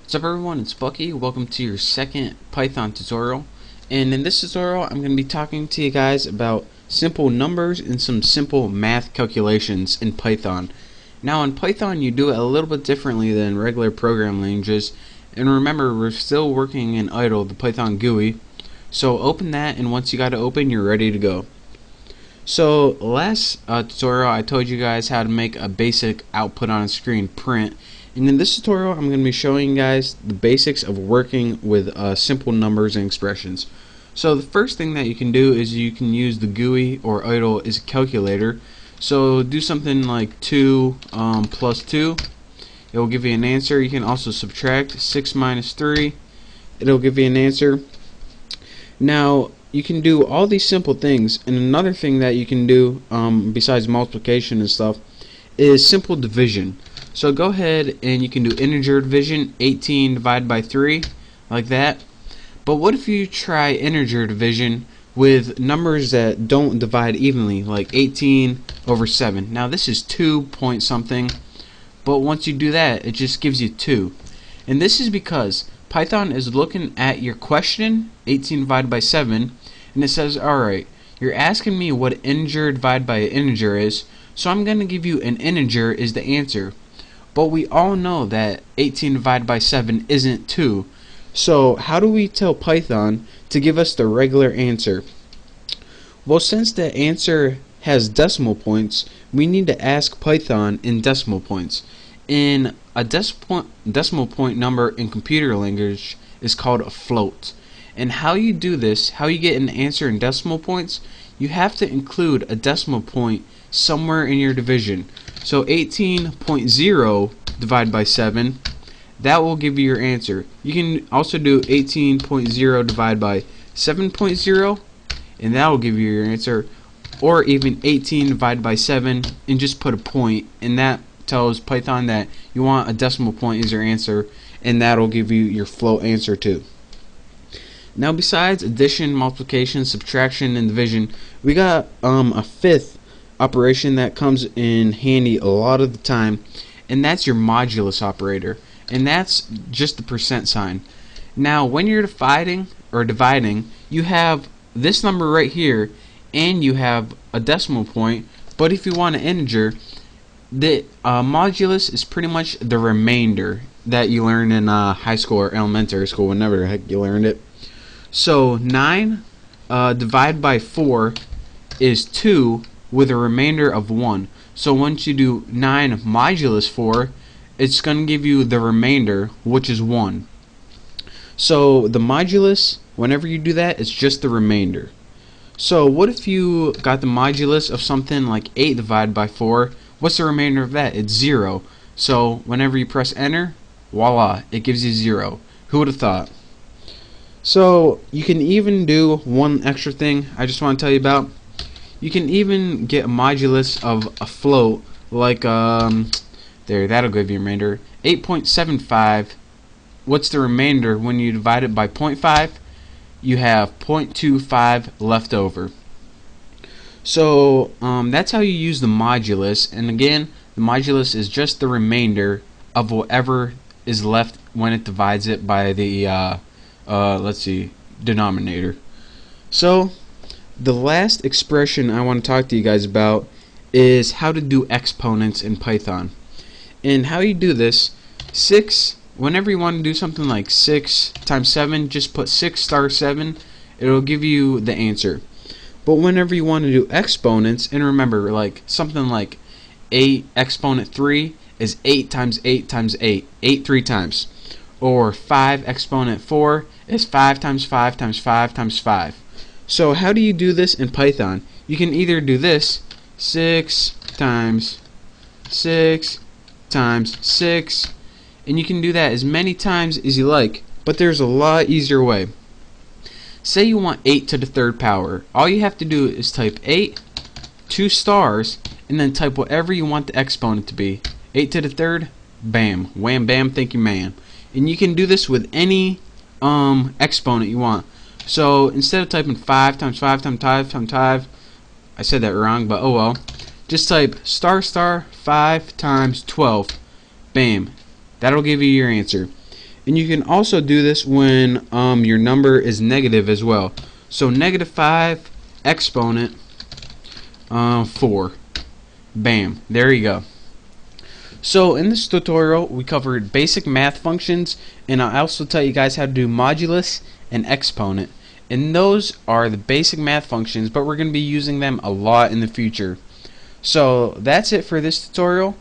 What's up everyone, it's Bucky. Welcome to your second Python tutorial. And in this tutorial I'm going to be talking to you guys about simple numbers and some simple math calculations in Python. Now in Python you do it a little bit differently than regular program languages. And remember, we're still working in idle, the Python GUI. So open that, and once you got it open, you're ready to go. So last tutorial I told you guys how to make a basic output on a screen print. And in this tutorial I'm going to be showing you guys the basics of working with simple numbers and expressions. So the first thing that you can do is you can use the GUI or idle as a calculator. So do something like 2 plus 2. It will give you an answer. You can also subtract 6 minus 3. It'll give you an answer. Now you can do all these simple things, and another thing that you can do besides multiplication and stuff is simple division. So go ahead and you can do integer division, 18 divided by 3, like that. But what if you try integer division with numbers that don't divide evenly, like 18 over 7? Now this is 2 point something, but once you do that, it just gives you 2. And this is because Python is looking at your question, 18 divided by 7, and it says, alright, you're asking me what integer divided by an integer is, so I'm going to give you an integer is the answer. But we all know that 18 divided by 7 isn't 2. So how do we tell Python to give us the regular answer? Well, since the answer has decimal points, we need to ask Python in decimal points. In a decimal point number in computer language is called a float. And how you do this, how you get an answer in decimal points, you have to include a decimal point somewhere in your division. So 18.0 divided by 7, that will give you your answer. You can also do 18.0 divided by 7.0, and that will give you your answer. Or even 18 divided by 7 and just put a point, and that tells Python that you want a decimal point as your answer, and that will give you your float answer too. Now besides addition, multiplication, subtraction, and division, we got a fifth operation that comes in handy a lot of the time, and that's your modulus operator, and that's just the percent sign. Now when you're dividing, you have this number right here and you have a decimal point, but if you want an integer, the modulus is pretty much the remainder that you learn in high school or elementary school, whenever the heck you learned it. So 9 divided by 4 is 2 with a remainder of 1. So once you do 9 modulus 4, it's going to give you the remainder, which is 1. So the modulus, whenever you do that, it's just the remainder. So what if you got the modulus of something like 8 divided by 4? What's the remainder of that? It's 0. So whenever you press enter, voila, it gives you 0. Who would have thought? So you can even do one extra thing I just want to tell you about. You can even get a modulus of a float, like there, that'll give you a remainder. 8.75. What's the remainder when you divide it by 0.5? You have 0.25 left over. So that's how you use the modulus, and again, the modulus is just the remainder of whatever is left when it divides it by the let's see, denominator. So the last expression I want to talk to you guys about is how to do exponents in Python. And how you do this, 6, whenever you want to do something like 6 times 7, just put 6 star 7, it'll give you the answer. But whenever you want to do exponents, and remember, like something like 8 exponent 3 is 8 times 8 times 8, 8 3 times. Or 5 exponent 4 is 5 times 5 times 5 times 5. So how do you do this in Python? You can either do this, 6 times 6 times 6, and you can do that as many times as you like, but there's a lot easier way. Say you want 8 to the third power. All you have to do is type 8, 2 stars, and then type whatever you want the exponent to be. 8 to the third, bam, wham bam, thank you ma'am. And you can do this with any exponent you want. So instead of typing 5 times 5 times 5 times 5, I said that wrong, but oh well, just type star star 5 times 12, bam, that'll give you your answer. And you can also do this when your number is negative as well. So -5 exponent 4. Bam, there you go. So in this tutorial we covered basic math functions, and I also tell you guys how to do modulus and exponent. And those are the basic math functions, but we're going to be using them a lot in the future. So that's it for this tutorial.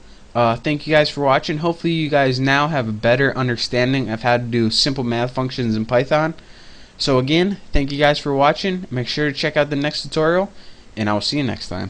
Thank you guys for watching. Hopefully you guys now have a better understanding of how to do simple math functions in Python. So again, thank you guys for watching. Make sure to check out the next tutorial, and I will see you next time.